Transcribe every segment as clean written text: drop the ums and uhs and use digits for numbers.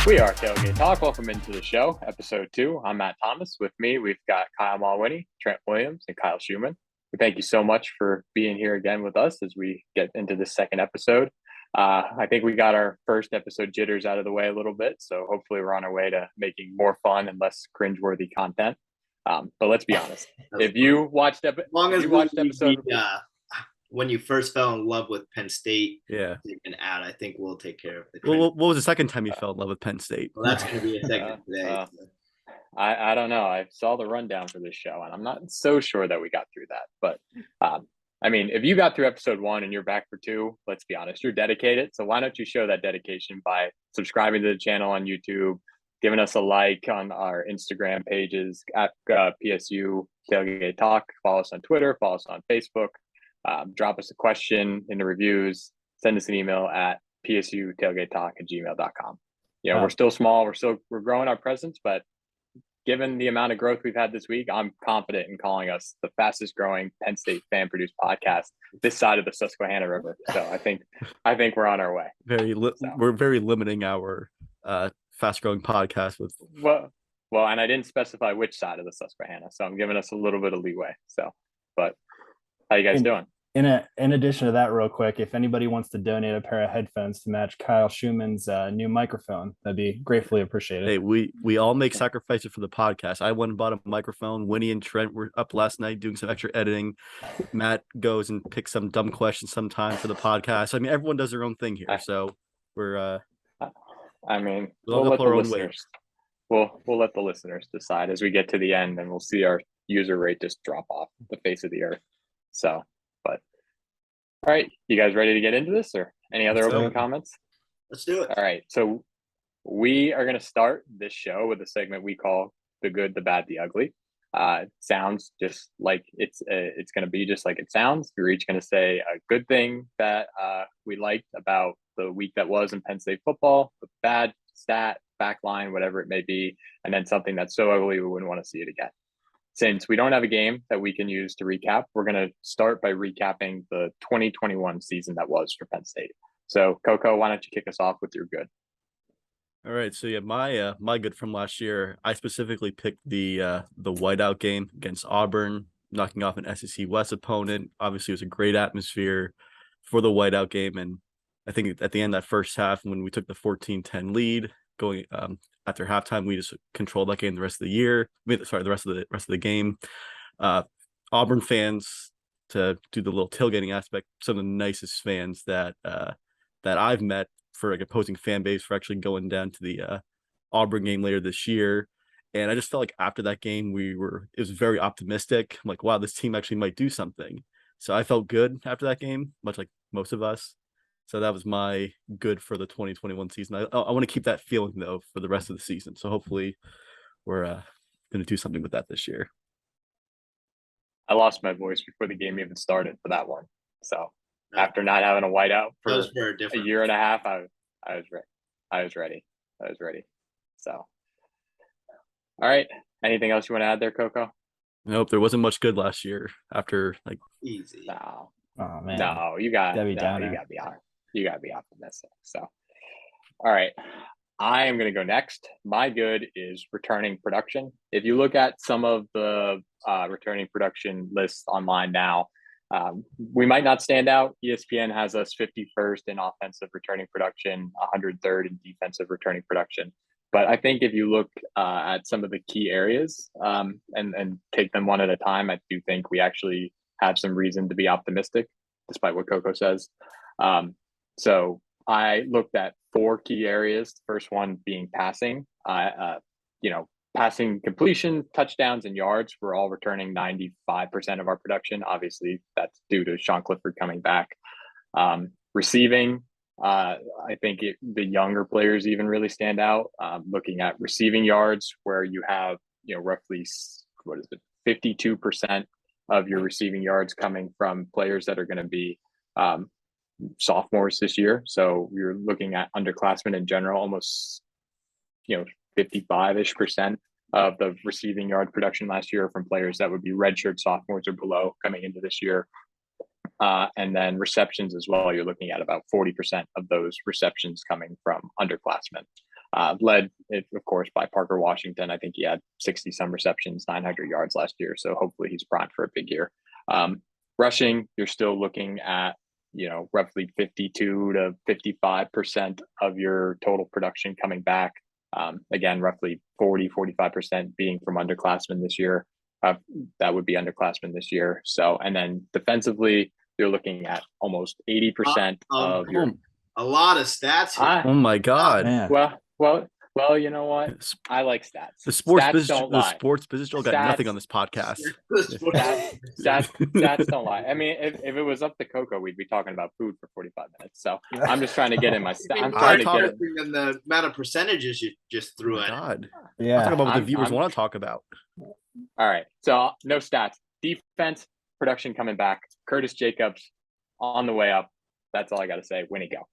We are Tailgate Talk. Welcome into the show, episode 2. I'm Matt Thomas. With me, we've got Kyle Malwini, Trent Williams, and Kyle Schumann. We thank you so much for being here again with us as we get into this second episode. I think we got our first episode jitters out of the way a little bit, so hopefully we're on our way to making more fun and less cringeworthy content. But let's be honest. If you watched episode, when you first fell in love with Penn State, yeah, and I think we'll take care of it. Well, what was the second time you fell in love with Penn State? Well, that's going to be a second today. I don't know. I saw the rundown for this show, and I'm not so sure that we got through that. But I mean, if you got through episode 1 and you're back for 2, let's be honest, you're dedicated. So why don't you show that dedication by subscribing to the channel on YouTube, giving us a like on our Instagram pages at PSU Tailgate Talk. Follow us on Twitter. Follow us on Facebook. Drop us a question in the reviews. Send us an email at psutailgatetalk@gmail.com. You know, We're still small. We're growing our presence, but given the amount of growth we've had this week, I'm confident in calling us the fastest growing Penn State fan produced podcast this side of the Susquehanna River. So I think we're on our way. We're very limiting our fast growing podcast with well, and I didn't specify which side of the Susquehanna, so I'm giving us a little bit of leeway. So, but how you guys doing? In addition to that, real quick, if anybody wants to donate a pair of headphones to match Kyle Schumann's new microphone, that'd be gratefully appreciated. Hey, we all make sacrifices for the podcast. I went and bought a microphone. Winnie and Trent were up last night doing some extra editing. Matt goes and picks some dumb questions sometime for the podcast. I mean, everyone does their own thing here, so we're. I mean, we'll let the listeners. We'll let the listeners decide as we get to the end, and we'll see our user rate just drop off the face of the earth. So. But all right, you guys ready to get into this, or any other opening comments? Let's do it. All right, so we are going to start this show with a segment we call "The Good, the Bad, the Ugly." It sounds just like it's going to be just like it sounds. We're each going to say a good thing that we liked about the week that was in Penn State football, the bad stat, backline, whatever it may be, and then something that's so ugly we wouldn't want to see it again. Since we don't have a game that we can use to recap, we're going to start by recapping the 2021 season that was for Penn State. So, Coco, why don't you kick us off with your good? All right. So, yeah, my good from last year, I specifically picked the whiteout game against Auburn, knocking off an SEC West opponent. Obviously, it was a great atmosphere for the whiteout game. And I think at the end of that first half, when we took the 14-10 lead, going after halftime, we just controlled that game the rest of the year. The rest of the game. Auburn fans, to do the little tailgating aspect, some of the nicest fans that I've met for like opposing fan base for actually going down to the Auburn game later this year. And I just felt like after that game, it was very optimistic. I'm like, wow, this team actually might do something. So I felt good after that game, much like most of us. So that was my good for the 2021 season. I want to keep that feeling, though, for the rest of the season. So hopefully we're going to do something with that this year. I lost my voice before the game even started for that one. So after not having a whiteout for a year and a half, I was ready. I was ready. So, all right. Anything else you want to add there, Coco? Nope. There wasn't much good last year after easy. No. Oh man. No, you got to be honest. You got to be optimistic. So, all right. I am going to go next. My good is returning production. If you look at some of the returning production lists online now, we might not stand out. ESPN has us 51st in offensive returning production, 103rd in defensive returning production. But I think if you look at some of the key areas and take them one at a time, I do think we actually have some reason to be optimistic, despite what Coco says. So I looked at 4 key areas. The first one being passing. Passing completion, touchdowns, and yards. We're all returning 95% of our production. Obviously, that's due to Sean Clifford coming back. Receiving, I think the younger players even really stand out. Looking at receiving yards, where you have roughly 52% of your receiving yards coming from players that are going to be sophomores this year. So you're looking at underclassmen in general, almost 55-ish% of the receiving yard production last year from players that would be redshirt sophomores or below coming into this year. And then receptions as well. You're looking at about 40% of those receptions coming from underclassmen. Led, of course, by Parker Washington. I think he had 60-some receptions, 900 yards last year. So hopefully he's primed for a big year. Rushing, you're still looking at, roughly 52 to 55% of your total production coming back. Again, roughly 45% being from underclassmen this year. That would be underclassmen this year. So, and then defensively, you're looking at almost 80% of your. A lot of stats here. Oh my God. Well, you know what? I like stats. The sports business got nothing on this podcast. Stats don't lie. I mean, if it was up to Coco, we'd be talking about food for 45 minutes. So I'm just trying to get in my stats. I'm trying to get it. In the amount of percentages you just threw at. God. Yeah. I'm talking about what the viewers want to talk about. All right. So no stats. Defense, production coming back. Curtis Jacobs on the way up. That's all I got to say. Winnie, go.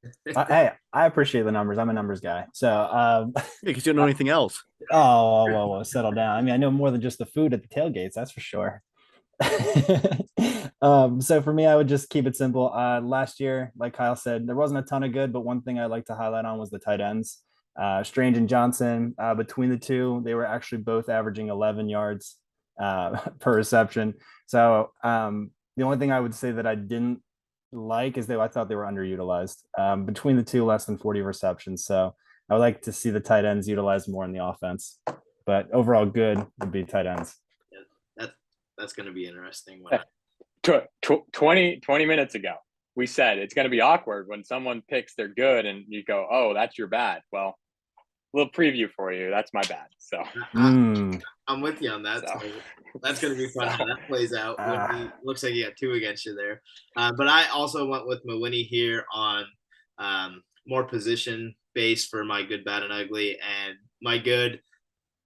Hey, I appreciate the numbers. I'm a numbers guy. So, because you don't know anything else. Whoa, settle down. I mean, I know more than just the food at the tailgates. That's for sure. So for me, I would just keep it simple. Last year, like Kyle said, there wasn't a ton of good, but one thing I'd like to highlight on was the tight ends. Strange and Johnson, between the two, they were actually both averaging 11 yards per reception. So the only thing I would say that I didn't like is I thought they were underutilized. Between the two, less than 40 receptions. So I would like to see the tight ends utilized more in the offense. But overall, good would be tight ends. Yeah, that's going to be interesting. 20 minutes ago, we said it's going to be awkward when someone picks their good and you go, oh, that's your bad. Well, a little preview for you. That's my bad. So I'm with you on that. So that's going to be fun how that plays out. Looks like you got two against you there. But I also went with Mawini here on more position based for my good, bad, and ugly. And my good,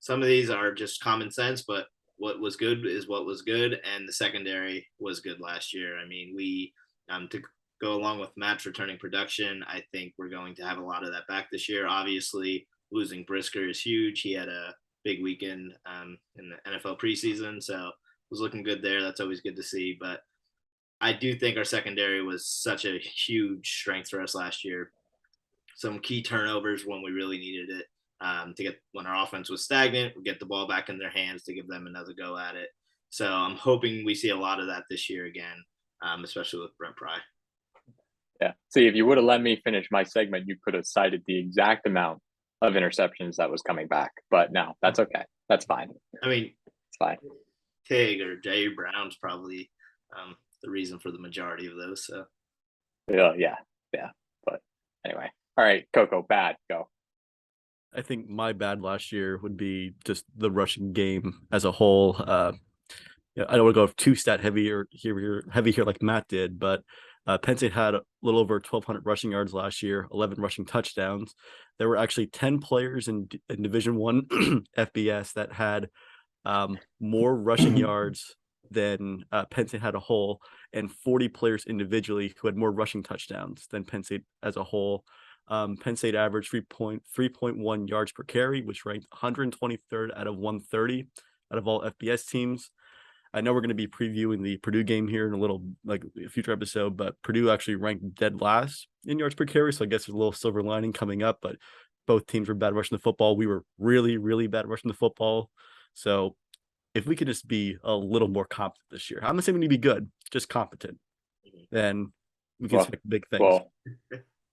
some of these are just common sense, but what was good is what was good. And the secondary was good last year. I mean, we to go along with Matt's returning production, I think we're going to have a lot of that back this year. Obviously, losing Brisker is huge. He had a big weekend in the NFL preseason, so it was looking good there. That's always good to see. But I do think our secondary was such a huge strength for us last year. Some key turnovers when we really needed it to get when our offense was stagnant, we get the ball back in their hands to give them another go at it. So I'm hoping we see a lot of that this year again, especially with Brent Pry. Yeah. See, if you would have let me finish my segment, you could have cited the exact amount of interceptions that was coming back. But no, that's okay. That's fine. I mean, it's fine. Tig or Jay Brown's probably the reason for the majority of those. So yeah. But anyway, all right, Coco, bad, go. I think my bad last year would be just the rushing game as a whole. I don't want to go too stat heavy here like Matt did, but Penn State had a little over 1,200 rushing yards last year, 11 rushing touchdowns. There were actually 10 players in Division I FBS that had more rushing yards than Penn State had a whole, and 40 players individually who had more rushing touchdowns than Penn State as a whole. Penn State averaged 3.1 yards per carry, which ranked 123rd out of 130 out of all FBS teams. I know we're going to be previewing the Purdue game here in a future episode, but Purdue actually ranked dead last in yards per carry. So I guess there's a little silver lining coming up, but both teams were bad rushing the football. We were really, really bad rushing the football. So if we could just be a little more competent this year, I'm not saying we need to be good, just competent, then we can expect big things. Well,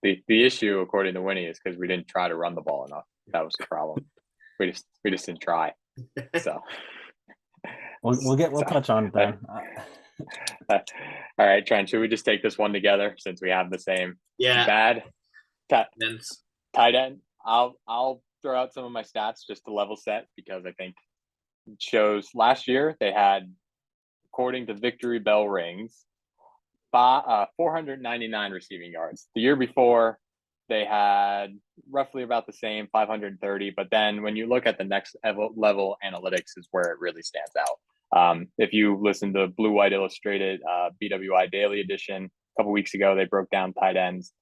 the issue, according to Winnie, is because we didn't try to run the ball enough. That was the problem. We just didn't try. So we'll touch on it then. All right, Trent, should we just take this one together since we have the same bad tight end? I'll throw out some of my stats just to level set, because I think it shows last year they had, according to Victory Bell Rings, 499 receiving yards. The year before, they had roughly about the same, 530. But then when you look at the next level analytics is where it really stands out. If you listen to Blue White Illustrated BWI Daily Edition a couple weeks ago, they broke down tight ends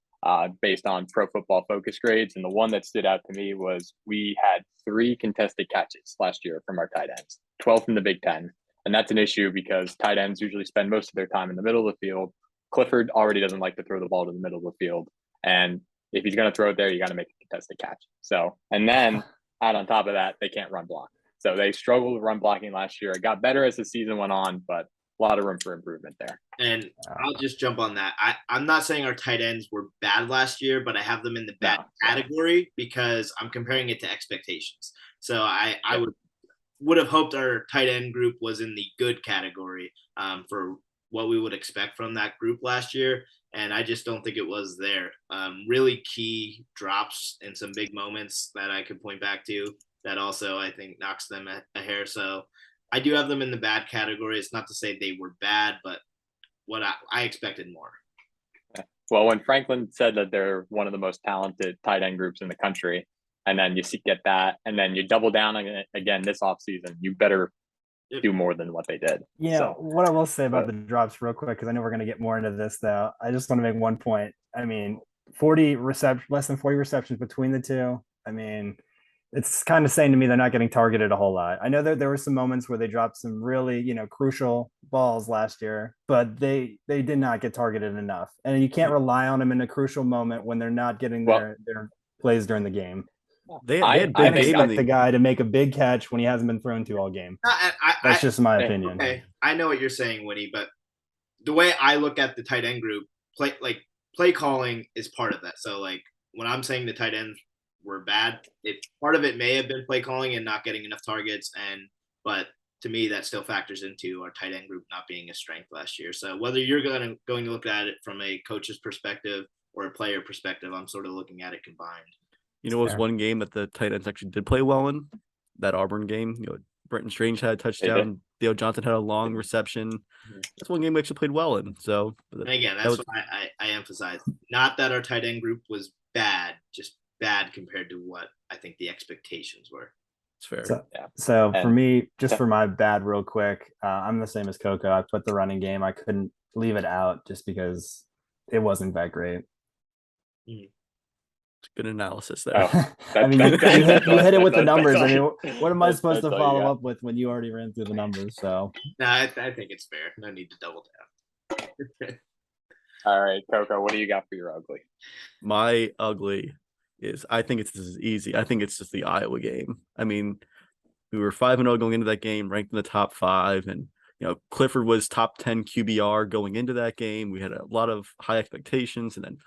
based on Pro Football Focus grades. And the one that stood out to me was we had 3 contested catches last year from our tight ends, 12th in the Big Ten. And that's an issue because tight ends usually spend most of their time in the middle of the field. Clifford already doesn't like to throw the ball to the middle of the field. And if he's going to throw it there, you got to make a contested catch. So, and then add on top of that, they can't run block. So they struggled with run blocking last year. It got better as the season went on, but a lot of room for improvement there. And I'll just jump on that. I'm not saying our tight ends were bad last year, but I have them in the bad category because I'm comparing it to expectations. So I would have hoped our tight end group was in the good category for what we would expect from that group last year. And I just don't think it was there. Really key drops in some big moments that I could point back to that also I think knocks them a hair. So I do have them in the bad category. It's not to say they were bad, but what I expected more. Well, when Franklin said that they're one of the most talented tight end groups in the country, and then you get that, and then you double down on it again this offseason, you better do more than what they did. Yeah, so, what I will say about the drops real quick, because I know we're going to get more into this, though. I just want to make one point. I mean, less than 40 receptions between the two. I mean, it's kind of saying to me they're not getting targeted a whole lot. I know that there were some moments where they dropped some really, crucial balls last year, but they did not get targeted enough. And you can't rely on them in a crucial moment when they're not getting their plays during the game. I expect the guy to make a big catch when he hasn't been thrown to all game. That's just my opinion. Okay. I know what you're saying, Winnie, but the way I look at the tight end group, play calling is part of that. So like when I'm saying the tight ends were bad, part of it may have been play calling and not getting enough targets, but to me that still factors into our tight end group not being a strength last year. So whether you're going to look at it from a coach's perspective or a player perspective, I'm sort of looking at it combined. It was one game that the tight ends actually did play well in, that Auburn game. Brenton Strange had a touchdown. Theo Johnson had a long reception. That's one game we actually played well in. So and again, that's what I emphasize. Not that our tight end group was bad, just bad compared to what I think the expectations were. It's fair. So for me, just for my bad real quick, I'm the same as Coco. I put the running game. I couldn't leave it out just because it wasn't that great. Good analysis there. I mean, you hit it with the numbers. I mean, what am I supposed to follow up with when you already ran through the numbers? So, no, I think it's fair. No need to double down. All right, Coco, what do you got for your ugly? My ugly is, I think it's easy. I think it's just the Iowa game. I mean, we were 5-0 going into that game, ranked in the top 5, and Clifford was top 10 QBR going into that game. We had a lot of high expectations, and then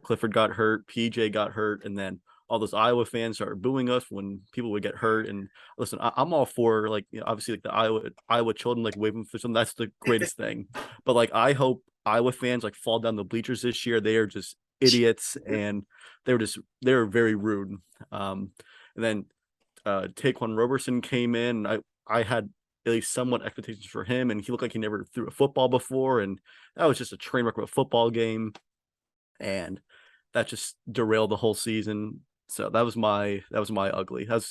Clifford got hurt, PJ got hurt, and then all those Iowa fans started booing us when people would get hurt. And listen, I'm all for obviously the Iowa children waving for something. That's the greatest thing. But I hope Iowa fans fall down the bleachers this year. They are just idiots, and they were very rude. And then Taquan Roberson came in. I had at least somewhat expectations for him, and he looked like he never threw a football before, and that was just a train wreck of a football game. And that just derailed the whole season. So that was my ugly. A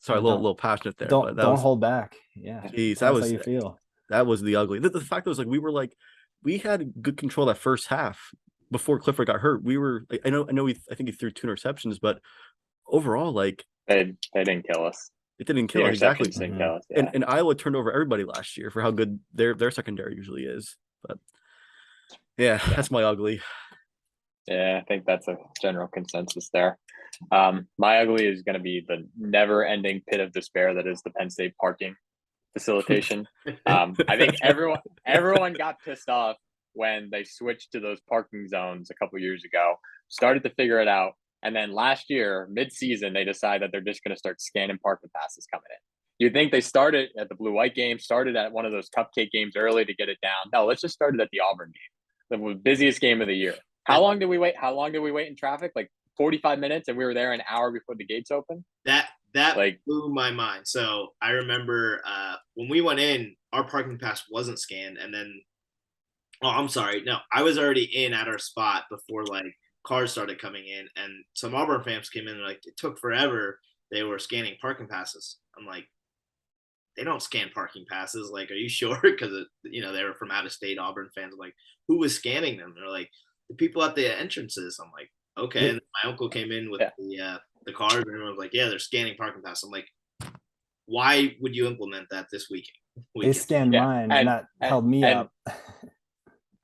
little passionate there. Don't hold back. Yeah. Geez, that was how you feel. That was the ugly. The fact was we had good control that first half before Clifford got hurt. We were I think he threw 2 interceptions, but overall they didn't kill us. It didn't kill us, exactly. Didn't kill us, yeah. And Iowa turned over everybody last year for how good their secondary usually is. But yeah, that's my ugly. Yeah, I think that's a general consensus there. My ugly is going to be the never-ending pit of despair that is the Penn State parking facilitation. I think everyone got pissed off when they switched to those parking zones a couple years ago, started to figure it out, and then last year, mid-season, they decided that they're just going to start scanning parking passes coming in. You'd think they started at the blue-white game, started at one of those cupcake games early to get it down. No, let's just start it at the Auburn game, the busiest game of the year. How long did we wait? In traffic? 45 minutes, and we were there an hour before the gates opened. That blew my mind. So I remember when we went in, our parking pass wasn't scanned, and then I'm sorry, no, I was already in at our spot before cars started coming in, and some Auburn fans came in and it took forever. They were scanning parking passes. I'm like, they don't scan parking passes. Are you sure? Because they were from out of state Auburn fans. Who was scanning them? They're like, the people at the entrances. I'm like, okay. And my uncle came in with the card, and everyone was like, yeah, they're scanning parking pass. I'm like, why would you implement that this weekend? They scanned mine, and that held me up.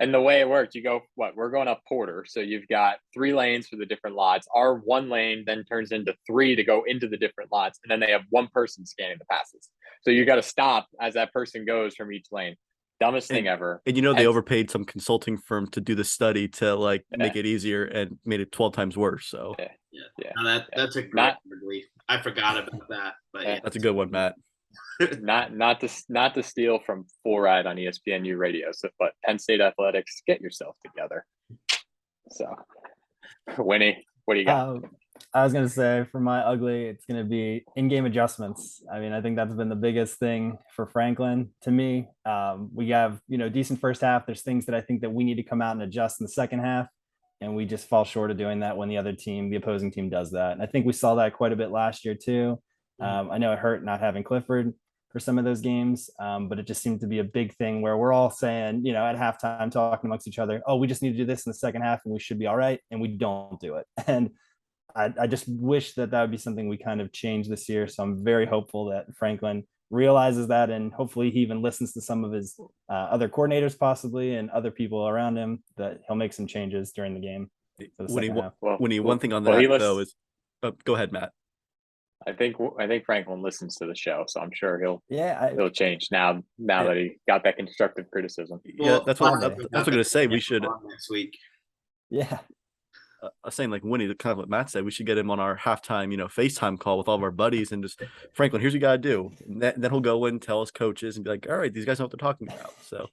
And the way it worked, you go, we're going up Porter. So you've got 3 lanes for the different lots. Our 1 lane then turns into 3 to go into the different lots. And then they have 1 person scanning the passes. So you got to stop as that person goes from each lane. Dumbest thing ever. And they overpaid some consulting firm to do the study to like make it easier and made it 12 times worse. So yeah. No, that's a great relief. I forgot about that, but that's a good one, Matt. not to steal from Full Ride on ESPNU radio, but Penn State athletics, get yourself together. So, Winnie, what do you got? I was gonna say for my ugly, it's gonna be in-game adjustments. I mean, I think that's been the biggest thing for Franklin to me. We have decent first half. There's things that I think that we need to come out and adjust in the second half, and we just fall short of doing that when the opposing team does that. And I think we saw that quite a bit last year too. I know it hurt not having Clifford for some of those games, but it just seemed to be a big thing where we're all saying, at halftime talking amongst each other, oh, we just need to do this in the second half and we should be all right. And we don't do it. And I just wish that would be something we kind of change this year. So I'm very hopeful that Franklin realizes that, and hopefully he even listens to some of his other coordinators possibly and other people around him, that he'll make some changes during the game. One thing on that though is, go ahead, Matt. I think Franklin listens to the show, so I'm sure he'll change now that he got that constructive criticism. Yeah, that's what I'm going to say. We should next week. Yeah. I was saying, like Winnie, kind of what Matt said, we should get him on our halftime, FaceTime call with all of our buddies and just, Franklin, here's what you got to do. And then he'll go in, tell us coaches and be like, all right, these guys know what they're talking about. So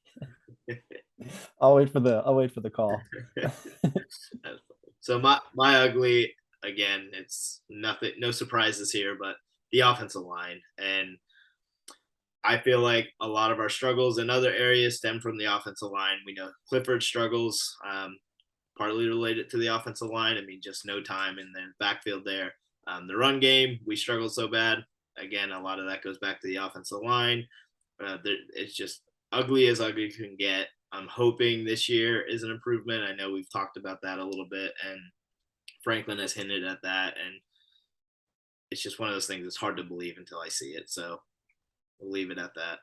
I'll wait for the call. So my ugly, again, it's nothing, no surprises here, but the offensive line. And I feel like a lot of our struggles in other areas stem from the offensive line. We know Clifford struggles, partly related to the offensive line. I mean, just no time in the backfield there. The run game, we struggled so bad. Again, a lot of that goes back to the offensive line. It's just ugly as ugly can get. I'm hoping this year is an improvement. I know we've talked about that a little bit, and Franklin has hinted at that. And it's just one of those things that's hard to believe until I see it. So we'll leave it at that.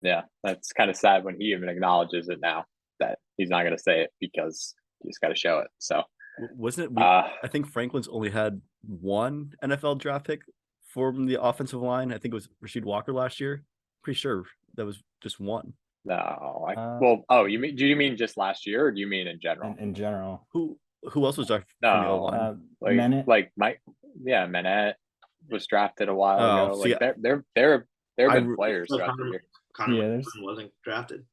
Yeah, that's kind of sad when he even acknowledges it now, that he's not going to say it because you just got to show it. So wasn't it? I think Franklin's only had 1 NFL draft pick from the offensive line. I think it was Rasheed Walker last year. Pretty sure that was just 1. No, do you mean just last year, or do you mean in general? In general, who else was drafted from the O-line? Manette was drafted a while ago. There have been players throughout the year. Connor wasn't drafted.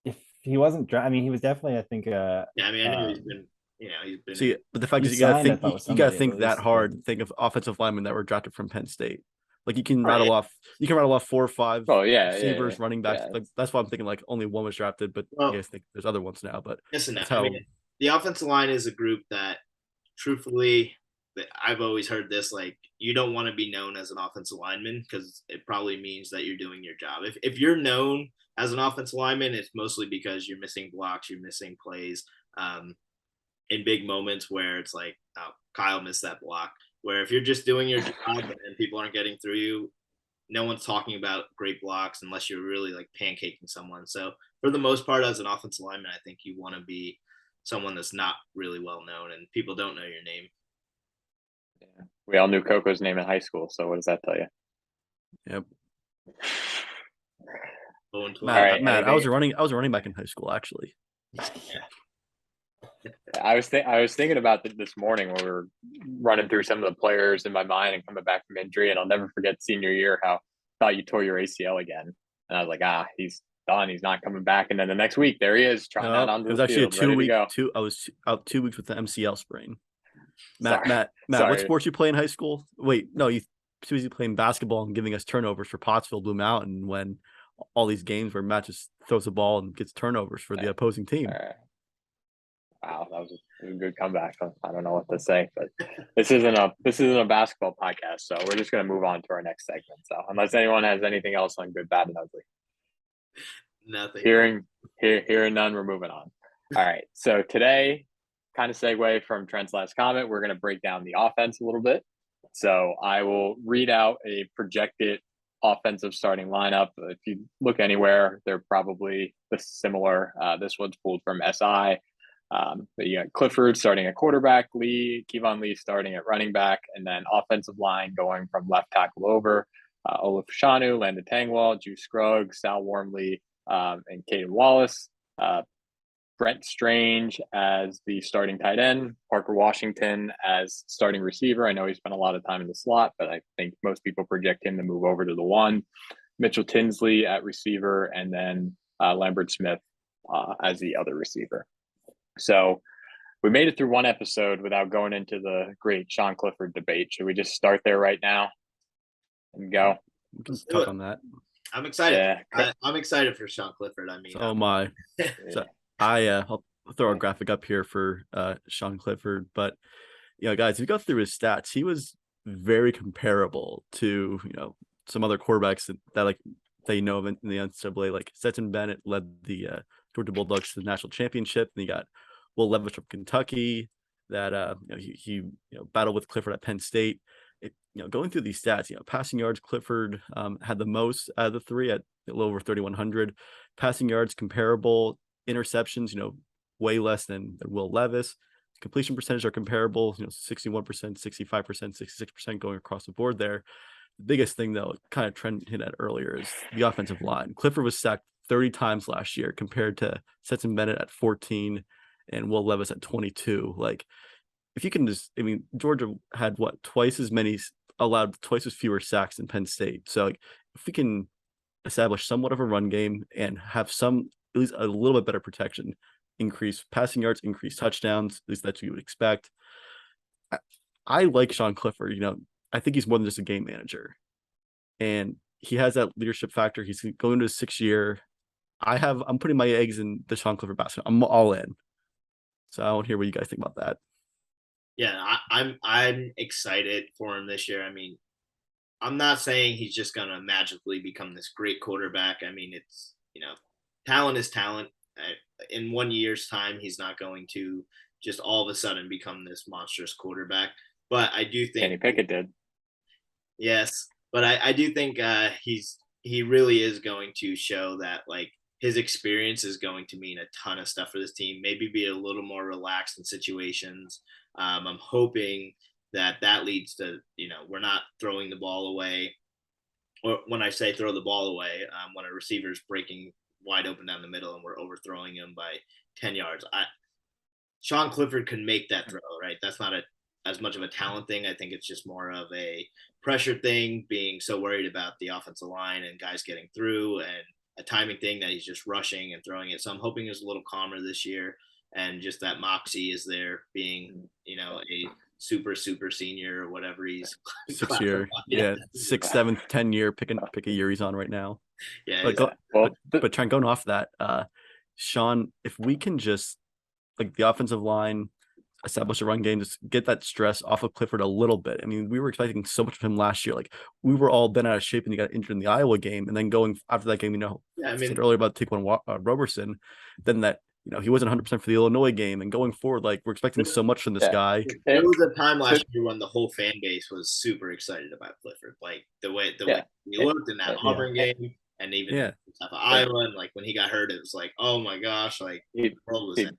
If he wasn't drafted, I mean, he was definitely, I think. I knew he's been. He's been. See, but the fact is, you gotta think that hard. Think of offensive linemen that were drafted from Penn State. Like you can rattle off 4 or 5 receivers, running backs. Yeah. Like that's why I'm thinking like only 1 was drafted, but I guess think there's other ones now. But listen, the offensive line is a group that, truthfully, I've always heard this, like, you don't want to be known as an offensive lineman because it probably means that you're doing your job. If you're known as an offensive lineman, it's mostly because you're missing blocks, you're missing plays in big moments where it's like, oh, Kyle missed that block. Where if you're just doing your job and people aren't getting through you, no one's talking about great blocks unless you're really like pancaking someone. So for the most part, as an offensive lineman, I think you want to be someone that's not really well known and people don't know your name. Yeah. We all knew Coco's name in high school, so what does that tell you? Yep. Matt, I was a running back in high school, actually. I was thinking about this morning when we were running through some of the players in my mind and coming back from injury, and I'll never forget senior year how I thought you tore your ACL again, and I was like, he's done, he's not coming back, and then the next week there he is trying out onto the field. It was actually a 2 week. I was out 2 weeks with the MCL sprain. Matt, what sports you play in high school? Wait, no, you too busy playing basketball and giving us turnovers for Pottsville Blue Mountain when all these games where Matt just throws the ball and gets turnovers for the opposing team. Wow, that was a good comeback. I don't know what to say, but this isn't a basketball podcast, so we're just going to move on to our next segment. So unless anyone has anything else on good, bad, and ugly, nothing. Hearing none, we're moving on. All right. So today, kind of segue from Trent's last comment, we're going to break down the offense a little bit. So I will read out a projected offensive starting lineup. If you look anywhere, they're probably similar. This one's pulled from SI. But you got Clifford starting at quarterback, Kevon Lee starting at running back, and then offensive line going from left tackle over. Olaf Shanu, Landon Tangwall, Juice Scruggs, Sal Wormley, and Caden Wallace. Brent Strange as the starting tight end, Parker Washington as starting receiver. I know he spent a lot of time in the slot, but I think most people project him to move over to the one. Mitchell Tinsley at receiver, and then Lambert Smith as the other receiver. So we made it through one episode without going into the great Sean Clifford debate. Should we just start there right now and go? We can talk on that. I'm excited. Yeah. I'm excited for Sean Clifford. I mean, so am I. So I'll throw a graphic up here for Sean Clifford. But, guys, if you go through his stats, he was very comparable to, some other quarterbacks that they know of in the NCAA. Like Stetson Bennett led the Georgia Bulldogs to the national championship. And you got Will Levis from Kentucky that he battled with Clifford at Penn State. Going through these stats, passing yards, Clifford had the most out of the three at a little over 3,100. Passing yards comparable, interceptions, way less than Will Levis. Completion percentage are comparable, 61%, 65%, 66% going across the board there. The biggest thing, though, kind of Trent hit at earlier, is the offensive line. Clifford was sacked 30 times last year compared to Stetson Bennett at 14 and Will Levis at 22. Like, if you can just, Georgia had allowed twice as fewer sacks than Penn State. So if we can establish somewhat of a run game and have at least a little bit better protection, increase passing yards, increase touchdowns, at least that's what you would expect. I like Sean Clifford. I think he's more than just a game manager, and he has that leadership factor. He's going into his 6th year. I'm putting my eggs in the Sean Clifford basket. I'm all in. So I want to hear what you guys think about that. Yeah, I'm excited for him this year. I'm not saying he's just gonna magically become this great quarterback. It's talent is talent. In 1 year's time, he's not going to just all of a sudden become this monstrous quarterback. But I do think Kenny Pickett did. Yes, but I do think he really is going to show that his experience is going to mean a ton of stuff for this team. Maybe be a little more relaxed in situations. I'm hoping that leads to we're not throwing the ball away. Or when I say throw the ball away, when a receiver's breaking wide open down the middle and we're overthrowing him by 10 yards. Sean Clifford can make that throw, right? That's not as much of a talent thing. I think it's just more of a pressure thing, being so worried about the offensive line and guys getting through, and a timing thing that he's just rushing and throwing it. So I'm hoping it's a little calmer this year, and just that moxie is there, being, a super senior or whatever he's 6th year. Yeah. 6th, 7th, 10 year, pick a year he's on right now. Yeah. But trying going off that, Sean, if we can just the offensive line, establish a run game, just get that stress off of Clifford a little bit. We were expecting so much of him last year. We were all bent out of shape, and he got injured in the Iowa game, and then going after that game, I said earlier about Taquan Roberson, then that he wasn't 100% for the Illinois game, and going forward, we're expecting so much from this guy. There was a time last year when the whole fan base was super excited about Clifford, the way he looked in that Auburn game, and even Iowa, and when he got hurt, it was oh my gosh, the world was in.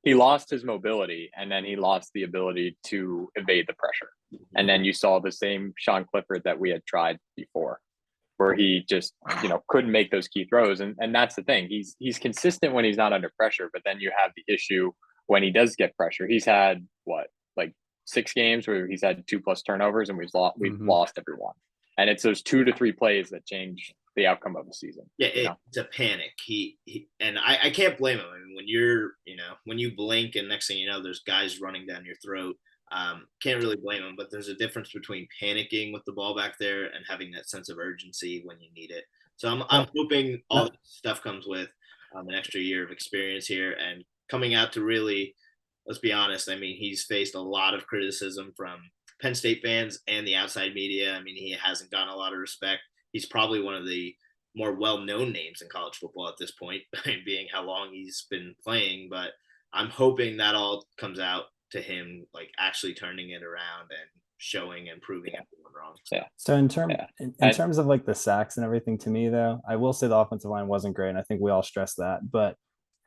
He lost his mobility, and then he lost the ability to evade the pressure. And then you saw the same Sean Clifford that we had tried before, where he just, couldn't make those key throws. And that's the thing. He's consistent when he's not under pressure, but then you have the issue when he does get pressure. He's had 6 games where he's had 2+ turnovers, and we've lost every one. And it's those 2 to 3 plays that change the outcome of the season. Yeah, it's a panic. He and I can't blame him. When you're, when you blink and next thing you know, there's guys running down your throat. Can't really blame him, but there's a difference between panicking with the ball back there and having that sense of urgency when you need it. So I'm hoping all this stuff comes with an extra year of experience here, and coming out to really, let's be honest, he's faced a lot of criticism from Penn State fans and the outside media. He hasn't gotten a lot of respect. He's probably one of the more well-known names in college football at this point, being how long he's been playing. But I'm hoping that all comes out to him, actually turning it around and showing and proving everyone wrong. So in terms of like the sacks and everything, to me though, I will say the offensive line wasn't great, and I think we all stressed that. But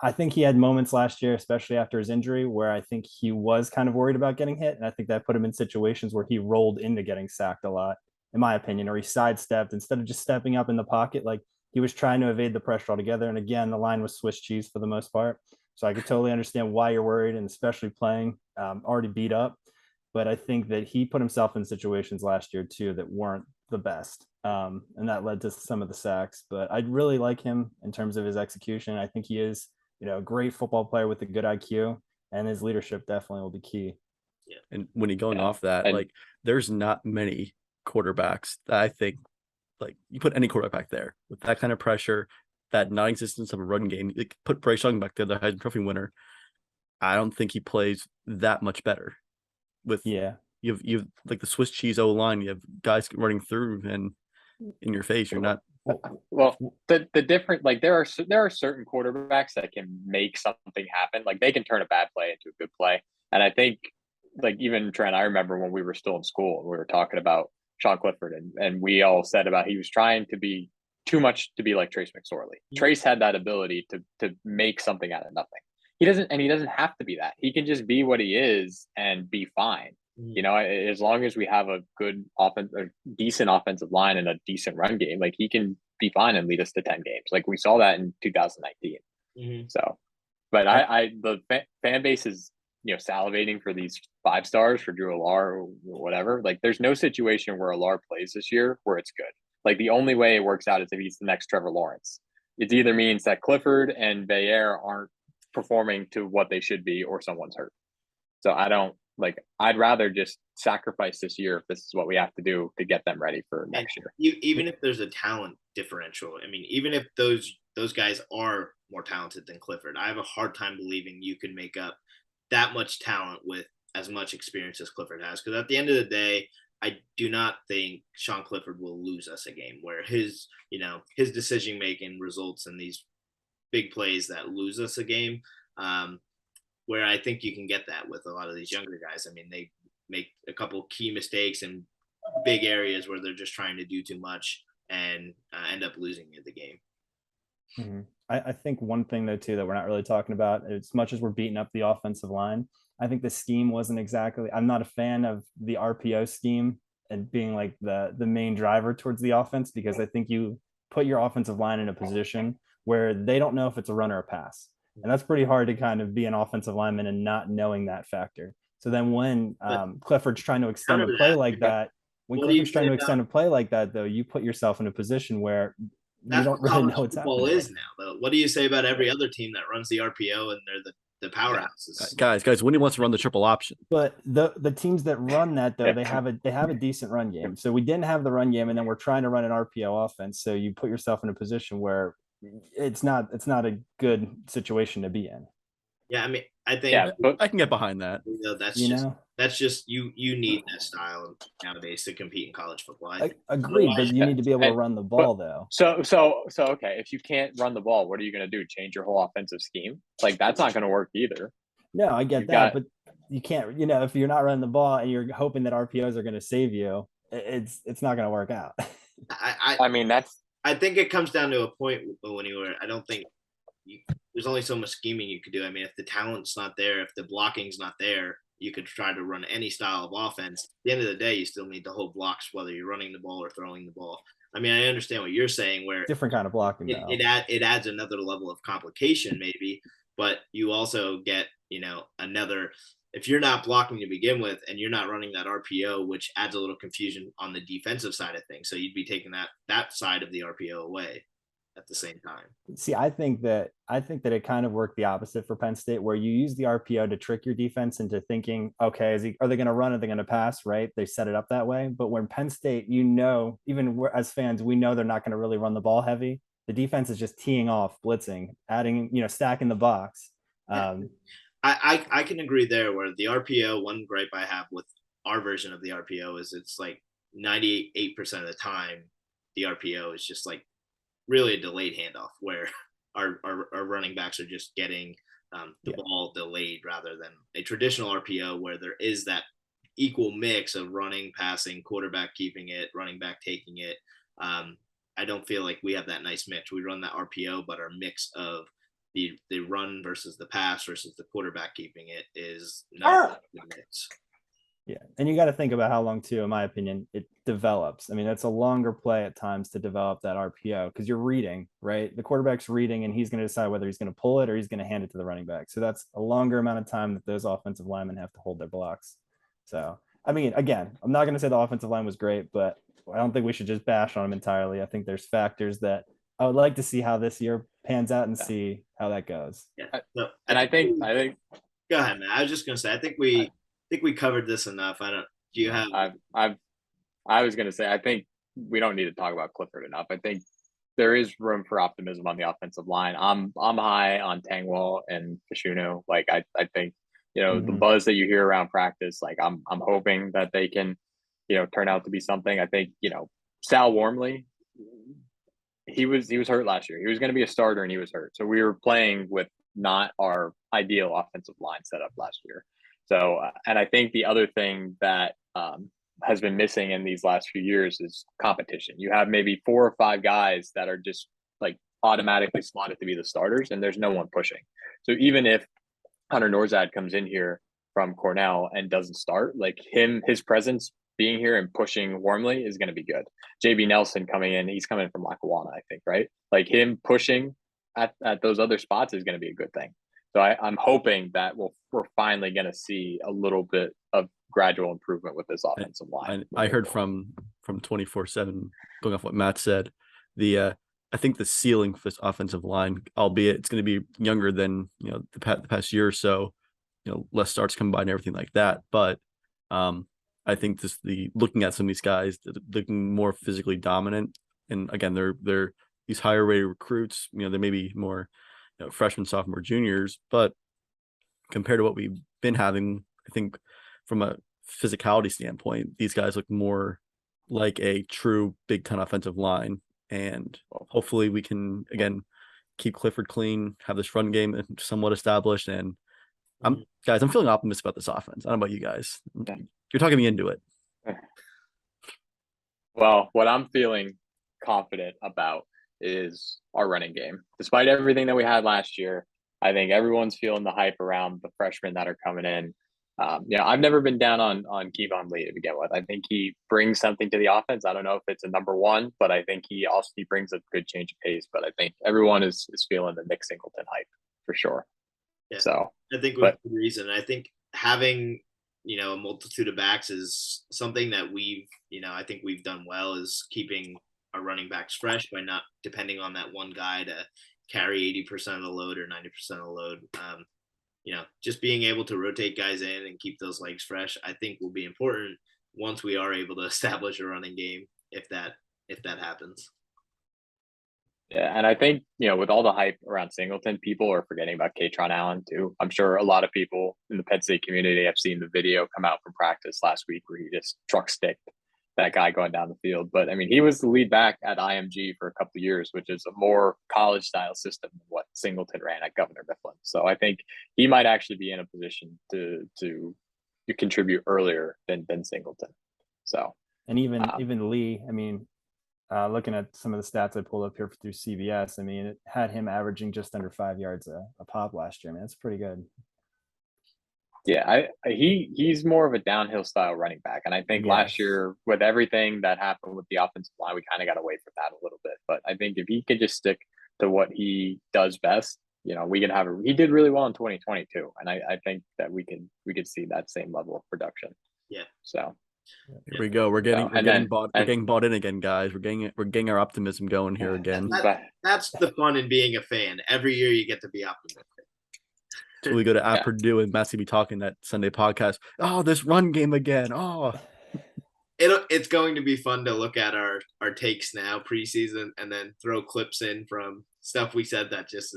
I think he had moments last year, especially after his injury, where I think he was kind of worried about getting hit, and I think that put him in situations where he rolled into getting sacked a lot, in my opinion, or he sidestepped instead of just stepping up in the pocket. Like he was trying to evade the pressure altogether. And again, the line was Swiss cheese for the most part. So I could totally understand why you're worried, and especially playing already beat up. But I think that he put himself in situations last year too that weren't the best. And that led to some of the sacks. But I really like him in terms of his execution. I think he is, a great football player with a good IQ, and his leadership definitely will be key. Yeah. And when you're going off that, like there's not many quarterbacks that I think, like you put any quarterback there with that kind of pressure, that non-existence of a run game, like put Bryce Young back there, the Heisman Trophy winner. I don't think he plays that much better. With you've like the Swiss cheese O line, you have guys running through and in your face. You're not. Well, the different, like there are certain quarterbacks that can make something happen. Like they can turn a bad play into a good play. And I think, like even Trent, I remember when we were still in school, we were talking about Sean Clifford, and we all said about he was trying to be too much to be like Trace McSorley. Trace had that ability to make something out of nothing. He doesn't have to be that. He can just be what he is and be fine. As long as we have a good decent offensive line and a decent run game, like he can be fine and lead us to 10 games. Like we saw that in 2019. So, but the fan base is, salivating for these 5 stars for Drew Allar or whatever. Like there's no situation where Allar plays this year where it's good. Like the only way it works out is if he's the next Trevor Lawrence. It either means that Clifford and Bayer aren't performing to what they should be, or someone's hurt. So I'd rather just sacrifice this year if this is what we have to do to get them ready for next year. Even if there's a talent differential, I mean, even if those guys are more talented than Clifford, I have a hard time believing you can make up that much talent with as much experience as Clifford has. Because at the end of the day, I do not think Sean Clifford will lose us a game where his decision making results in these big plays that lose us a game. Where I think you can get that with a lot of these younger guys. I mean, they make a couple key mistakes in big areas where they're just trying to do too much and end up losing the game. Mm-hmm. I think one thing though too that we're not really talking about, as much as we're beating up the offensive line, I think the scheme wasn't exactly. I'm not a fan of the RPO scheme and being like the main driver towards the offense, because I think you put your offensive line in a position where they don't know if it's a run or a pass. And that's pretty hard to kind of be an offensive lineman and not knowing that factor. So then when Clifford's trying to extend a play like that, though, you put yourself in a position where you don't really know what's happening. Is now, though. What do you say about every other team that runs the RPO and they're the powerhouses? Guys, Winnie wants to run the triple option. But the teams that run that though, they have a decent run game. So we didn't have the run game, and then we're trying to run an RPO offense. So you put yourself in a position where it's not a good situation to be in. Yeah, I mean, I think I can get behind that. That's just you need that style nowadays to compete in college football. I agree, but you need to be able to run the ball though. So okay, if you can't run the ball, what are you going to do? Change your whole offensive scheme? Like that's not going to work either. No, I get that, but you can't. If you're not running the ball and you're hoping that RPOs are going to save you, it's not going to work out. I think it comes down to a point when I don't think there's only so much scheming you could do. I mean, if the talent's not there, if the blocking's not there, you could try to run any style of offense. At the end of the day, you still need to hold blocks, whether you're running the ball or throwing the ball. I mean, I understand what you're saying, where different kind of blocking. It adds another level of complication, maybe, but you also get another. If you're not blocking to begin with and you're not running that RPO, which adds a little confusion on the defensive side of things. So you'd be taking that side of the RPO away at the same time. See, I think that it kind of worked the opposite for Penn State, where you use the RPO to trick your defense into thinking, okay, are they going to run? Are they going to pass? Right? They set it up that way. But when Penn State, even as fans, we know they're not going to really run the ball heavy. The defense is just teeing off, blitzing, adding, stacking the box. I can agree there, where the RPO, one gripe I have with our version of the RPO is it's like 98% of the time the RPO is just like really a delayed handoff, where our running backs are just getting the ball delayed rather than a traditional RPO where there is that equal mix of running, passing, quarterback keeping it, running back taking it. I don't feel like we have that nice mix. We run that RPO, but our mix of the run versus the pass versus the quarterback keeping it is not the mix. Yeah. And you got to think about how long too, in my opinion, it develops. I mean, that's a longer play at times to develop that RPO because you're reading, right? The quarterback's reading and he's going to decide whether he's going to pull it or he's going to hand it to the running back. So that's a longer amount of time that those offensive linemen have to hold their blocks. So, I mean, again, I'm not going to say the offensive line was great, but I don't think we should just bash on them entirely. I think there's factors that I would like to see how this year pans out and see how that goes. Yeah. So, and I think go ahead, man. I was just going to say, I think we covered this enough. Do you have? I was going to say, I think we don't need to talk about Clifford enough. I think there is room for optimism on the offensive line. I'm high on Tangwell and Fashunu. Like I think, the buzz that you hear around practice, like I'm hoping that they can, turn out to be something. I think, Sal Wormley, he was hurt last year. He was going to be a starter and he was hurt. So we were playing with not our ideal offensive line setup last year. So, and I think the other thing that has been missing in these last few years is competition. You have maybe 4 or 5 guys that are just like automatically slotted to be the starters, and there's no one pushing. So even if Hunter Norzad comes in here from Cornell and doesn't start, like his presence being here and pushing Wormley is going to be good. JB Nelson coming in, he's coming from Lackawanna, I think, right? Like him pushing at those other spots is going to be a good thing. So I'm hoping that we're finally going to see a little bit of gradual improvement with this offensive line. I heard from 24/7, going off what Matt said, I think the ceiling for this offensive line, albeit it's going to be younger than the past year or so, less starts combined, everything like that. But I think looking at some of these guys, looking more physically dominant, and again, they're these higher rated recruits. They may be more freshmen, sophomore, juniors, but compared to what we've been having, I think from a physicality standpoint, these guys look more like a true Big Ten offensive line. And hopefully we can, again, keep Clifford clean, have this run game somewhat established. And I'm feeling optimistic about this offense. I don't know about you guys. You're talking me into it. Well, what I'm feeling confident about is our running game. Despite everything that we had last year, I think everyone's feeling the hype around the freshmen that are coming in. I've never been down on Kevon Lee to begin with. I think he brings something to the offense. I don't know if it's a number one, but I think he brings a good change of pace. But I think everyone is feeling the Nick Singleton hype for sure. Yeah. So I think with the reason, I think having a multitude of backs is something that I think we've done well, is keeping our running backs fresh by not depending on that one guy to carry 80% of the load or 90% of the load. Just being able to rotate guys in and keep those legs fresh, I think will be important once we are able to establish a running game, if that happens. Yeah, and I think, with all the hype around Singleton, people are forgetting about Katron Allen too. I'm sure a lot of people in the Penn State community have seen the video come out from practice last week where he just truck sticked that guy going down the field. But I mean, he was the lead back at IMG for a couple of years, which is a more college style system than what Singleton ran at Governor Mifflin. So I think he might actually be in a position to contribute earlier than Singleton. So, and even Lee, I mean, looking at some of the stats I pulled up here through CBS, I mean, it had him averaging just under 5 yards a pop last year. Man, that's pretty good. Yeah, he's more of a downhill style running back. And I think last year, with everything that happened with the offensive line, we kind of got away from that a little bit. But I think if he could just stick to what he does best, we can have he did really well in 2022. And I think that we could see that same level of production. Yeah. So here we go. We're getting bought in again, guys. We're getting our optimism going here again. That's the fun in being a fan. Every year you get to be optimistic. So we go to at Purdue and Matt's gonna be talking that Sunday podcast. Oh, this run game again. Oh, it's going to be fun to look at our takes now preseason and then throw clips in from stuff we said that just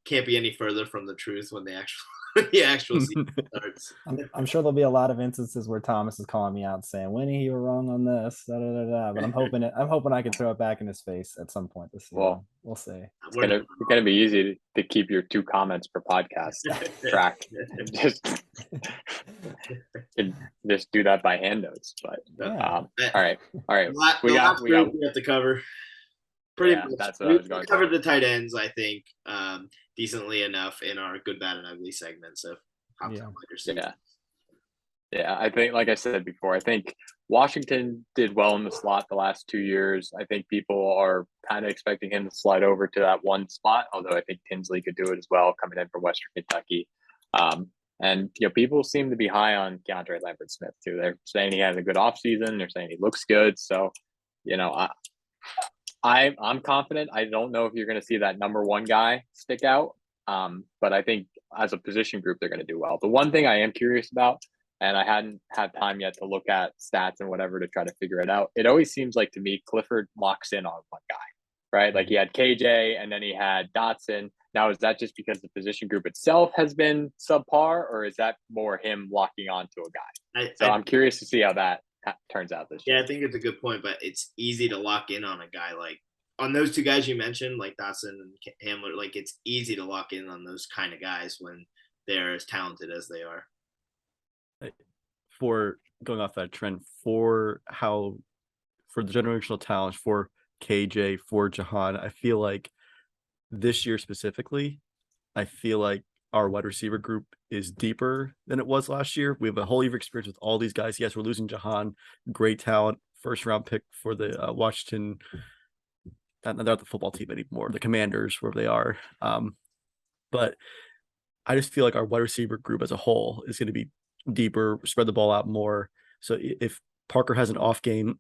can't be any further from the truth when the actual season starts. I'm sure there'll be a lot of instances where Thomas is calling me out saying, "Winnie, you were wrong on this." Da, da, da, da. But I'm hoping I can throw it back in his face at some point this season. Well, we'll see. It's gonna be easy to keep your 2 comments per podcast track. Can just do that by hand notes. But Yeah. all right. We have to cover. Pretty much. That's what I was going to cover. The tight ends, I think, decently enough in our good, bad, and ugly segment. So, yeah. I think, like I said before, I think Washington did well in the slot the last 2 years. I think people are kind of expecting him to slide over to that one spot, although I think Tinsley could do it as well, coming in from Western Kentucky. And people seem to be high on Deandre Lambert Smith too. They're saying he has a good offseason. They're saying he looks good. So, I'm confident. I don't know if you're going to see that number one guy stick out, but I think as a position group, they're going to do well. The one thing I am curious about, and I hadn't had time yet to look at stats and whatever to try to figure it out, it always seems like to me Clifford locks in on one guy, right? Like he had KJ and then he had Dotson. Now, is that just because the position group itself has been subpar, or is that more him locking on to a guy? I'm curious to see how that turns out this year. Yeah, I think it's a good point, but it's easy to lock in on a guy like on those two guys you mentioned, like Dotson and Hamler. Like it's easy to lock in on those kind of guys when they're as talented as they are. For going off that trend, for the generational talent for KJ, for Jahan, I feel like this year specifically, I feel like our wide receiver group is deeper than it was last year. We have a whole year of experience with all these guys. Yes, we're losing Jahan, great talent, first round pick for the Washington. They're not the football team anymore, the Commanders, wherever they are. But I just feel like our wide receiver group as a whole is going to be deeper, spread the ball out more. So if Parker has an off game,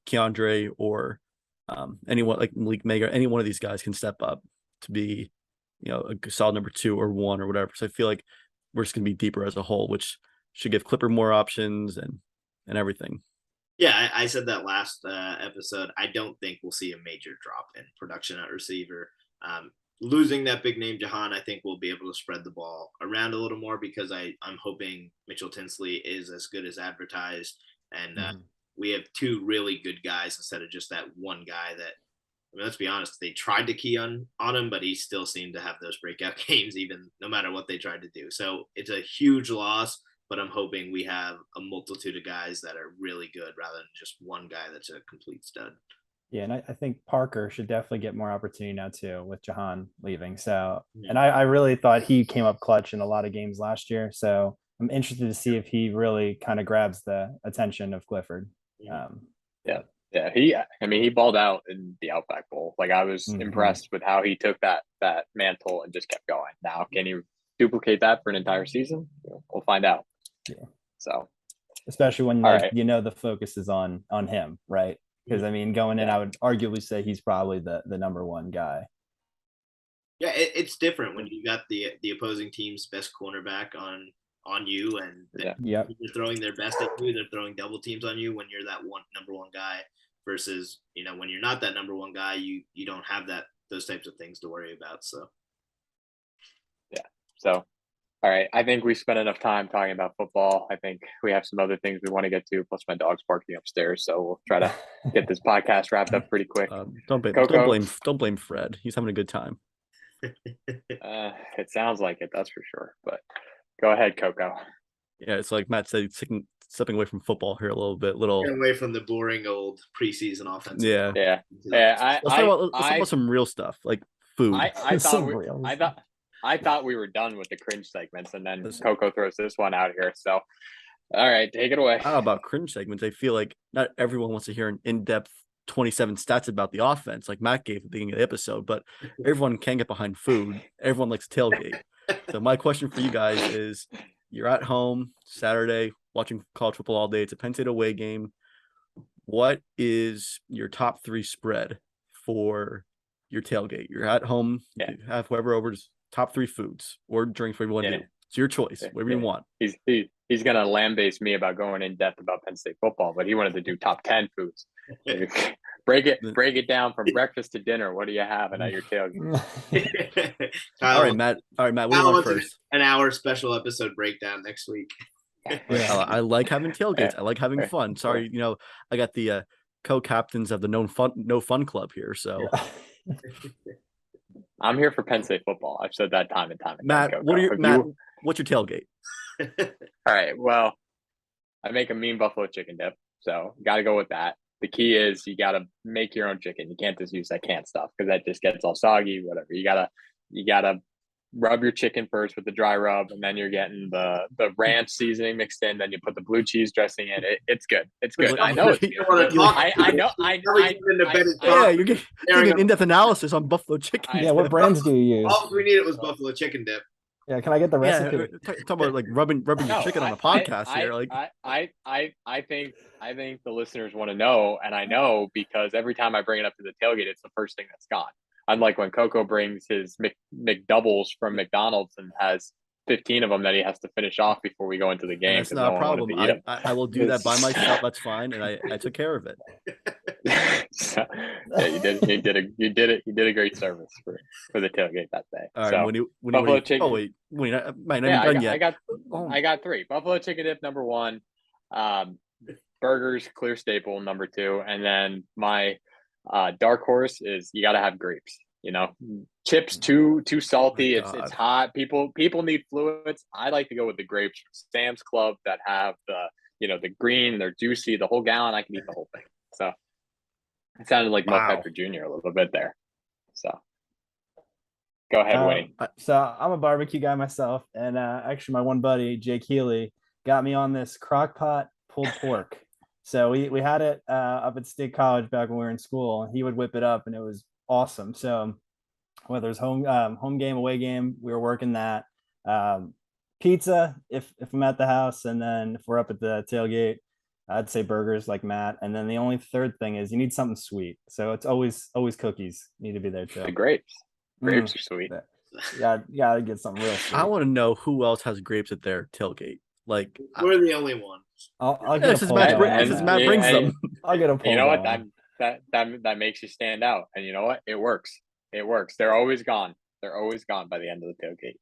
Keandre or anyone like Malik Mega, any one of these guys can step up to be, a solid number 2 or 1 or whatever. So I feel like we're just going to be deeper as a whole, which should give Clifford more options and everything. Yeah, I said that last episode. I don't think we'll see a major drop in production at receiver. Losing that big name Jahan, I think we'll be able to spread the ball around a little more because I'm hoping Mitchell Tinsley is as good as advertised. And we have 2 really good guys instead of just that one guy that, let's be honest, they tried to key on him, but he still seemed to have those breakout games even no matter what they tried to do. So it's a huge loss, but I'm hoping we have a multitude of guys that are really good rather than just one guy that's a complete stud. Yeah, and I think Parker should definitely get more opportunity now too with Jahan leaving. So, and I really thought he came up clutch in a lot of games last year. So I'm interested to see if he really kind of grabs the attention of Clifford. He balled out in the Outback Bowl. Like I was impressed with how he took that mantle and just kept going. Now, can he duplicate that for an entire season? We'll find out. Yeah. So, especially when the focus is on him, right? Because going in, I would arguably say he's probably the number one guy. Yeah, it's different when you got the opposing team's best cornerback on you, and they're throwing their best at you. They're throwing double teams on you when you're that number one guy. Versus, when you're not that number one guy, you don't have those types of things to worry about. So, yeah. So, all right. I think we spent enough time talking about football. I think we have some other things we want to get to. Plus, my dog's barking upstairs, so we'll try to get this podcast wrapped up pretty quick. Don't blame Fred. He's having a good time. It sounds like it. That's for sure. But go ahead, Coco. Yeah, it's like Matt said, stepping away from football here a little bit. Get away from the boring old preseason offense. Yeah. Let's talk about some real stuff like food. I thought we were done with the cringe segments, and then Coco throws this one out here. So, all right, take it away. I don't know about cringe segments. I feel like not everyone wants to hear an in-depth 27 stats about the offense like Matt gave at the beginning of the episode, but everyone can get behind food. Everyone likes tailgate. So my question for you guys is, you're at home Saturday watching college football all day. It's a Penn State away game. What is your top 3 spread for your tailgate? You're at home. You have whoever over, just top 3 foods or drinks, whatever you want to do. It's your choice, whatever you want. He's gonna lambaste me about going in depth about Penn State football, but he wanted to do top 10 foods. break it down from breakfast to dinner. What do you have at your tailgate? All right, Matt. What do you want first? An hour special episode breakdown next week. I like having tailgates. I like having fun. Sorry, I got the co-captains of the no fun club here. So I'm here for Penn State football. I've said that time and time again. Matt, what's your tailgate? All right. Well, I make a mean buffalo chicken dip, so got to go with that. The key is you got to make your own chicken. You can't just use that canned stuff because that just gets all soggy. Whatever. You gotta rub your chicken first with the dry rub, and then you're getting the ranch seasoning mixed in. Then you put the blue cheese dressing in. It's good. It's good. I know it's good. I know. Yeah, you're getting an in-depth analysis on buffalo chicken. Yeah, what brands do you use? All we needed was buffalo chicken dip. Yeah, can I get the recipe? Yeah, talk about like rubbing your chicken on a podcast here. Like, I think the listeners want to know, and I know because every time I bring it up to the tailgate, it's the first thing that's gone. Unlike when Coco brings his McDoubles from McDonald's and has 15 of them that he has to finish off before we go into the game. That's not a problem. I will do that by myself. That's fine, and I took care of it. So, yeah, you did a great service for the tailgate that day. All right, so, buffalo chicken. Oh wait, I got 3. Buffalo chicken dip number 1, burgers clear staple number 2, and then my dark horse is you got to have grapes. Chips too salty. It's hot. People need fluids. I like to go with the grapes from Sam's Club that have the green. They're juicy. The whole gallon, I can eat the whole thing. So it sounded like Mo Pepper Jr. a little bit there. So go ahead, Winnie. So I'm a barbecue guy myself, and actually my one buddy Jake Healy got me on this crock pot pulled pork. So we had it up at State College back when we were in school. He would whip it up, and it was awesome. So whether it's home game, away game, we were working that. Pizza if I'm at the house, and then if we're up at the tailgate, I'd say burgers like Matt. And then the only third thing is you need something sweet. So it's always cookies need to be there too. The grapes are sweet. Yeah, you gotta get something real sweet. I want to know who else has grapes at their tailgate. Like, we're the only ones. I'll get Matt brings them. I'll get a pull. You know what? That makes you stand out. And you know what? It works. They're always gone. They're always gone by the end of the tailgate.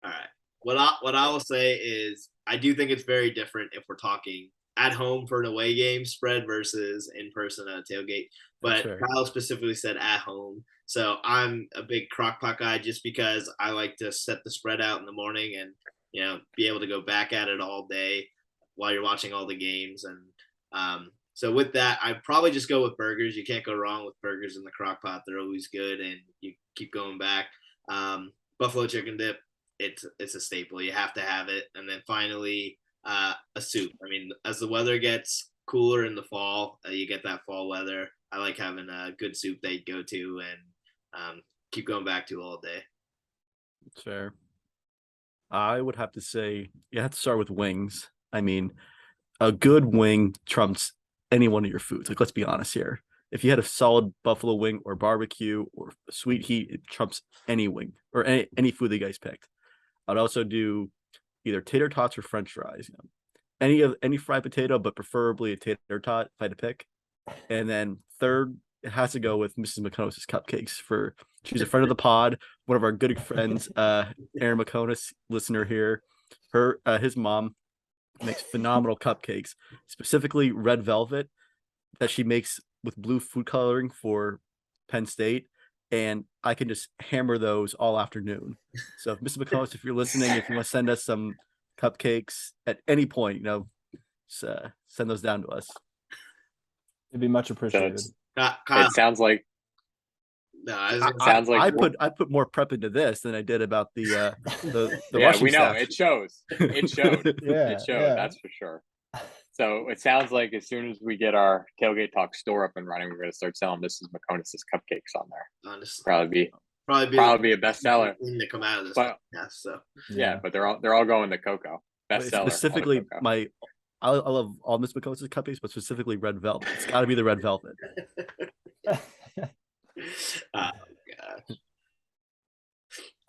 All right. What I will say is I do think it's very different if we're talking at home for an away game spread versus in person at a tailgate. But Kyle specifically said at home. So I'm a big crock pot guy just because I like to set the spread out in the morning and be able to go back at it all day while you're watching all the games. And so with that, I'd probably just go with burgers. You can't go wrong with burgers in the crock pot. They're always good, and you keep going back. Buffalo chicken dip, it's a staple. You have to have it. And then finally, a soup. I mean, as the weather gets cooler in the fall, you get that fall weather. I like having a good soup that you go to and keep going back to all day. Fair. I would have to say you have to start with wings. I mean, a good wing trumps any one of your foods. Like, let's be honest here. If you had a solid buffalo wing or barbecue or sweet heat, it trumps any wing or any food that you guys picked. I'd also do either tater tots or French fries. Any fried potato, but preferably a tater tot if I had to pick. And then third, it has to go with Mrs. McConis' cupcakes. She's a friend of the pod, one of our good friends, Aaron McConis, listener here. His mom makes phenomenal cupcakes, specifically red velvet that she makes with blue food coloring for Penn State. And I can just hammer those all afternoon. So if Mrs. McConis, if you're listening, if you want to send us some cupcakes at any point, send those down to us. It'd be much appreciated. It sounds like I put more prep into this than I did about the yeah, rushing we know stats. It showed yeah. That's for sure. So it sounds like as soon as we get our Tailgate Talk store up and running, we're going to start selling Mrs. McConis' cupcakes on there. Honestly, probably be a bestseller. To come out of this podcast, so yeah, but they're all going to Coco bestseller. Specifically, I love all Miss McConis' cupcakes, but specifically red velvet. It's got to be the red velvet. Oh gosh.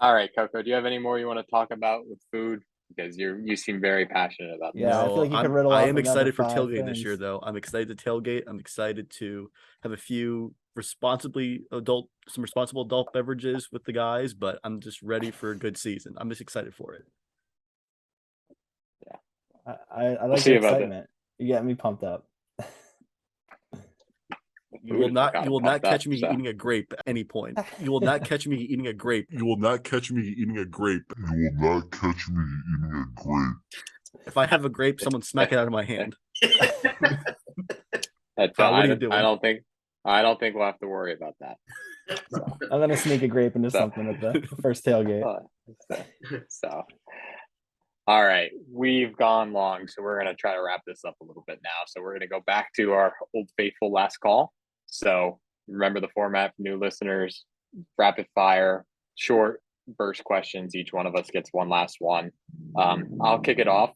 All right, Coco, do you have any more you want to talk about with food? Because you seem very passionate about this. Yeah, I feel like you could riddle off I am excited for tailgate things this year, though. I'm excited to tailgate. I'm excited to have a few responsible adult beverages with the guys, but I'm just ready for a good season. I'm just excited for it. Yeah, I like the excitement. You get me pumped up. You will not catch me eating a grape at any point. You will not catch me eating a grape. You will not catch me eating a grape. You will not catch me eating a grape. If I have a grape, someone smack it out of my hand. What are you doing? I don't think we'll have to worry about that. So. I'm gonna sneak a grape into something at the first tailgate. So, all right, we've gone long, so we're gonna try to wrap this up a little bit now. So we're gonna go back to our old faithful last call. So remember the format for new listeners: rapid fire, short burst questions. Each one of us gets one last one. I'll kick it off.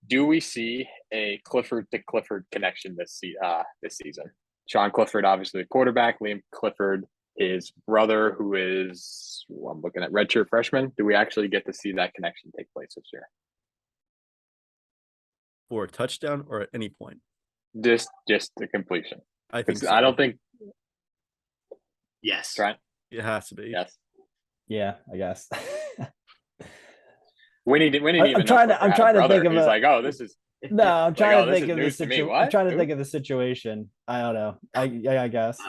Do we see a Clifford to Clifford connection this season? Sean Clifford, obviously the quarterback. Liam Clifford, his brother, who is, I'm looking at redshirt freshman. Do we actually get to see that connection take place this year? For a touchdown or at any point? Just the completion. I think so. I don't think. Yes. Right? It has to be. Yes. Yeah, I guess. Winnie I'm trying to think of He's like, oh, this is. No, I'm trying to think of the situation. I'm trying to think of the situation. I don't know. I guess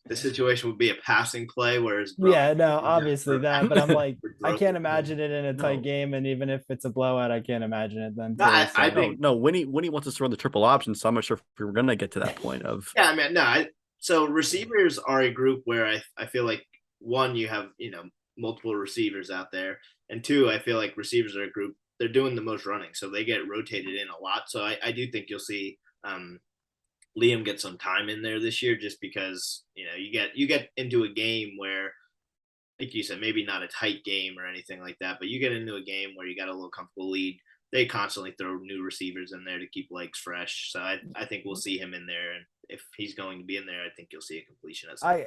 the situation would be a passing play, whereas obviously that. But I'm like, I can't imagine it in a tight game, and even if it's a blowout, I can't imagine it then. Too, I think Winnie wants us to run the triple option, so I'm not sure if we're gonna get to that point of. Yeah, I mean, so receivers are a group where I feel like one, you have multiple receivers out there, and two, I feel like receivers are a group. They're doing the most running, so they get rotated in a lot. So I do think you'll see Liam get some time in there this year, just because you get into a game where, like you said, maybe not a tight game or anything like that, but you get into a game where you got a little comfortable lead. They constantly throw new receivers in there to keep legs fresh. So I think we'll see him in there, and if he's going to be in there, I think you'll see a completion. I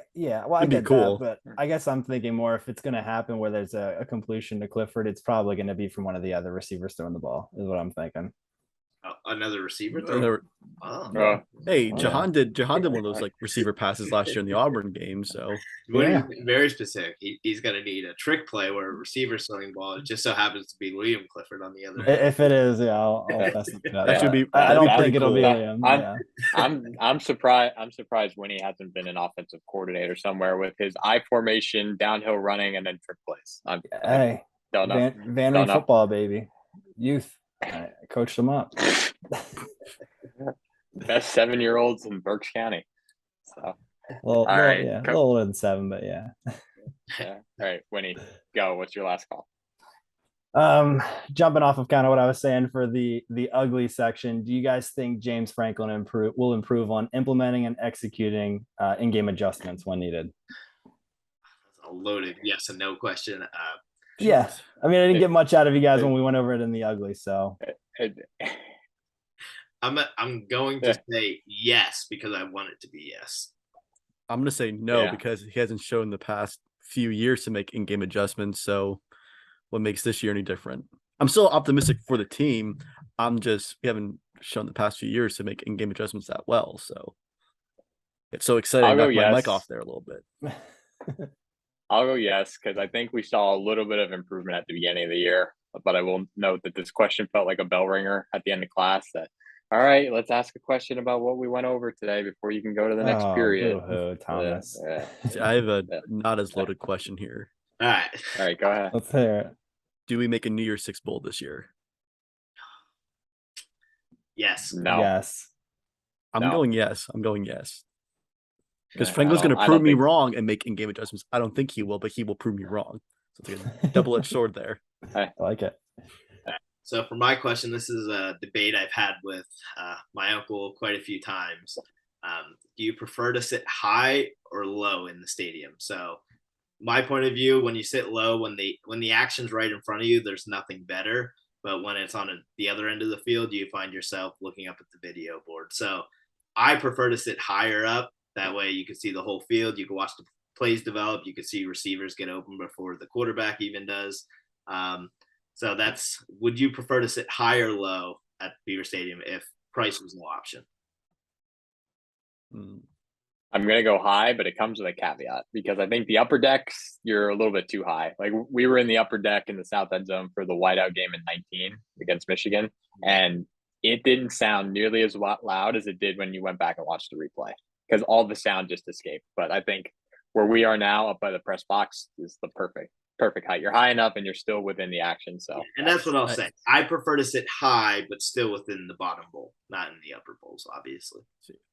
get cool. That, but I guess I'm thinking more if it's going to happen where there's a completion to Clifford, it's probably going to be from one of the other receivers throwing the ball, is what I'm thinking. Another receiver. Hey, Jahan did one of those like receiver passes last year in the Auburn game. So very specific. He's going to need a trick play where a receiver's throwing the ball. It just so happens to be Liam Clifford on the other end. If it is, I'll mess it up. That should be. I don't think it'll be Liam. I'm surprised. I'm surprised Winnie hasn't been an offensive coordinator somewhere with his I formation, downhill running, and then trick plays. Hey, don't know. Van football, baby, youth. I coached them up. Best 7-year-olds in Berks County. So, a little older than 7, but yeah. All right, Winnie, go. What's your last call? Jumping off of kind of what I was saying for the ugly section, do you guys think James Franklin will improve on implementing and executing in-game adjustments when needed? That's a loaded yes and no question. Yeah, I mean, I didn't get much out of you guys when we went over it in the ugly, so I'm going to say yes because I want it to be yes. I'm going to say no because he hasn't shown the past few years to make in-game adjustments. So what makes this year any different? I'm still optimistic for the team. We haven't shown the past few years to make in-game adjustments that well. So it's so exciting. I knocked my mic off there a little bit. I'll go yes, because I think we saw a little bit of improvement at the beginning of the year. But I will note that this question felt like a bell ringer at the end of class that, all right, let's ask a question about what we went over today before you can go to the next period. Thomas. I have a not as loaded question here. All right, go ahead. Let's hear it. Do we make a New Year's Six Bowl this year? Yes. No. Yes. I'm going yes. Because Franklin's going to prove me wrong and make in-game adjustments. I don't think he will, but he will prove me wrong. So it's like a double-edged sword there. I like it. So for my question, this is a debate I've had with my uncle quite a few times. Do you prefer to sit high or low in the stadium? So my point of view, when you sit low, when the action's right in front of you, there's nothing better. But when it's on the other end of the field, you find yourself looking up at the video board. So I prefer to sit higher up. That way you can see the whole field. You can watch the plays develop. You can see receivers get open before the quarterback even does. So would you prefer to sit high or low at Beaver Stadium if price was no option? I'm going to go high, but it comes with a caveat because I think the upper decks, you're a little bit too high. Like we were in the upper deck in the south end zone for the whiteout game in 19 against Michigan, and it didn't sound nearly as loud as it did when you went back and watched the replay because all the sound just escaped. But I think where we are now up by the press box is the perfect perfect height. You're high enough and you're still within the action. So, and that's what I'll say. I prefer to sit high, but still within the bottom bowl, not in the upper bowls, obviously.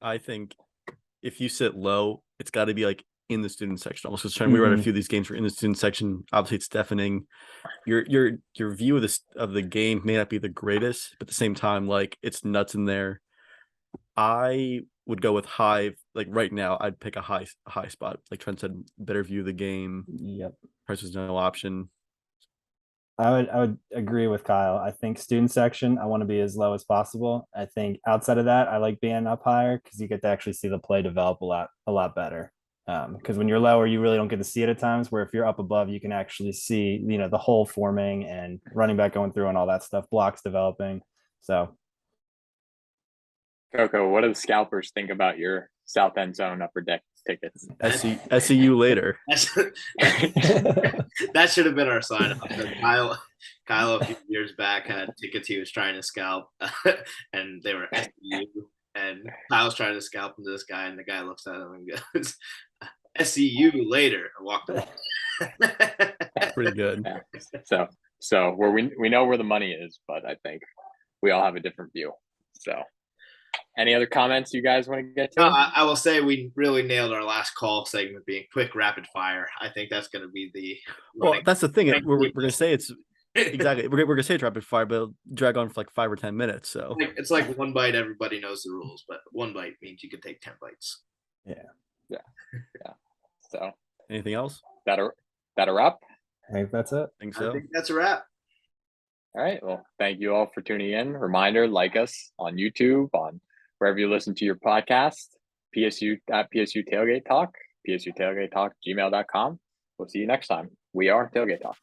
I think if you sit low, it's got to be like in the student section almost. Because we were at a few of these games were in the student section. Obviously, it's deafening. Your view of the game may not be the greatest, but at the same time, like it's nuts in there. I would go with high. Like right now, I'd pick a high spot. Like Trent said, better view of the game. Yep. Price was no option. I would agree with Kyle. I think student section, I want to be as low as possible. I think outside of that, I like being up higher because you get to actually see the play develop a lot better. Because when you're lower, you really don't get to see it at times. Where if you're up above, you can actually see, the hole forming and running back going through and all that stuff, blocks developing. So, Coco, what do the scalpers think about your South End Zone upper deck tickets? SEU later. That should have been our sign up. Kyle a few years back had tickets he was trying to scalp, and they were SEU. And Kyle's trying to scalp into this guy, and the guy looks at him and goes, SEU later. I walked away. Pretty good. Yeah. So where we know where the money is, but I think we all have a different view. So any other comments you guys want to get to? I will say we really nailed our last call segment being quick rapid fire. I think that's going to be the. Well, that's the thing. We're going to say it's exactly. We're going to say it's rapid fire, but it'll drag on for like 5 or 10 minutes. So it's like one bite. Everybody knows the rules, but one bite means you can take 10 bites. Yeah. So anything else? That a wrap? I think that's it. I think so. I think that's a wrap. All right. Well, thank you all for tuning in. Reminder, like us on YouTube, on wherever you listen to your podcast, PSU Tailgate Talk, PSU Tailgate Talk, gmail.com. We'll see you next time. We are Tailgate Talk.